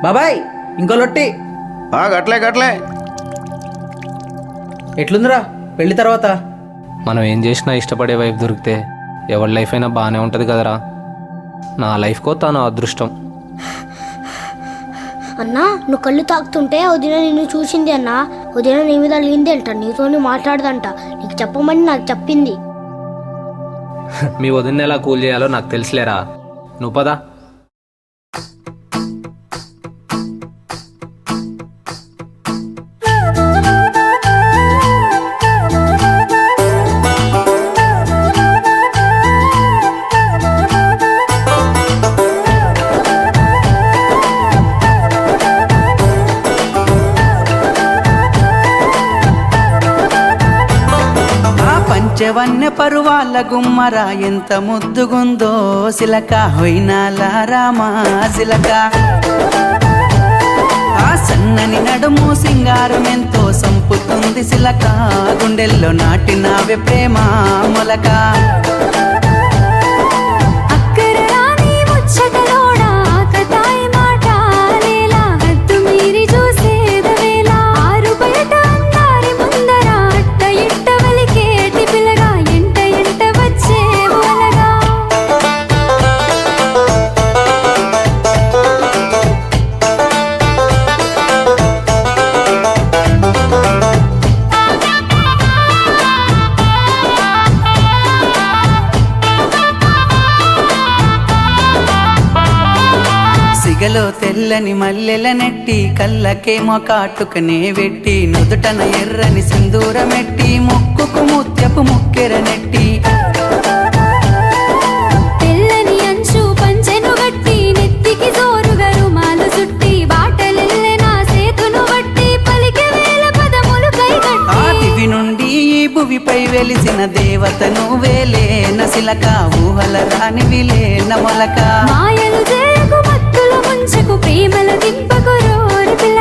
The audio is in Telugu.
బాబాయ్ ఇంకో లొట్టి. గట్లే గట్లే. ఎట్లుందిరా పెళ్లి తర్వాత? మనం ఏం చేసినా ఇష్టపడే వైఫ్ దొరికితే ఎవరి లైఫ్ అయినా బాగానే ఉంటుంది కదరా. నా లైఫ్కో తన అదృష్టం. అన్నా నువ్వు కళ్ళు తాకుతుంటే వదిన నిన్ను చూసింది అన్నా. వదిన నీ మీద అలిగింది అంట, నీతోని మాట్లాడదంట. నీకు చెప్పమని నాకు చెప్పింది. మీ వదిన ఎలా కూల్ చేయాలో నాకు తెలుసులేరా. నువ్వు పదా. పంచవన్య పరువాల గుమ్మరా ఎంత ముద్దుగుందో సిలక హొయినాల రామా సిలక. ఆ సన్నని నడుము సింగారం ఎంతో సంపుతుంది సిలక. గుండెల్లో నాటినావే ప్రేమ మొలక. సిగలో తెల్లని మల్లెల నెట్టి కళ్ళకేమో కాటుకనే వెట్టి నుదుటన ఎర్రని సింధూరమెట్టి ముక్కుకు ముత్యపు ముక్కెర నెట్టి తెల్లని అంచు పంచెను గట్టి నెత్తికి జోరుగా రుమాలు చుట్టి బాటలెల్లె నా సేతును బట్టి పలికే వేల పదములు కైగట్టి. ఆ దివి నుండి ఈ భువిపై వెలిసిన దేవత నువ్వేలే నసిలక. ఊహల రానివిలే నమలక. మాయలు చేయకు మత్తుల ముంచకు ప్రేమల దింపకు రోరి పిల్ల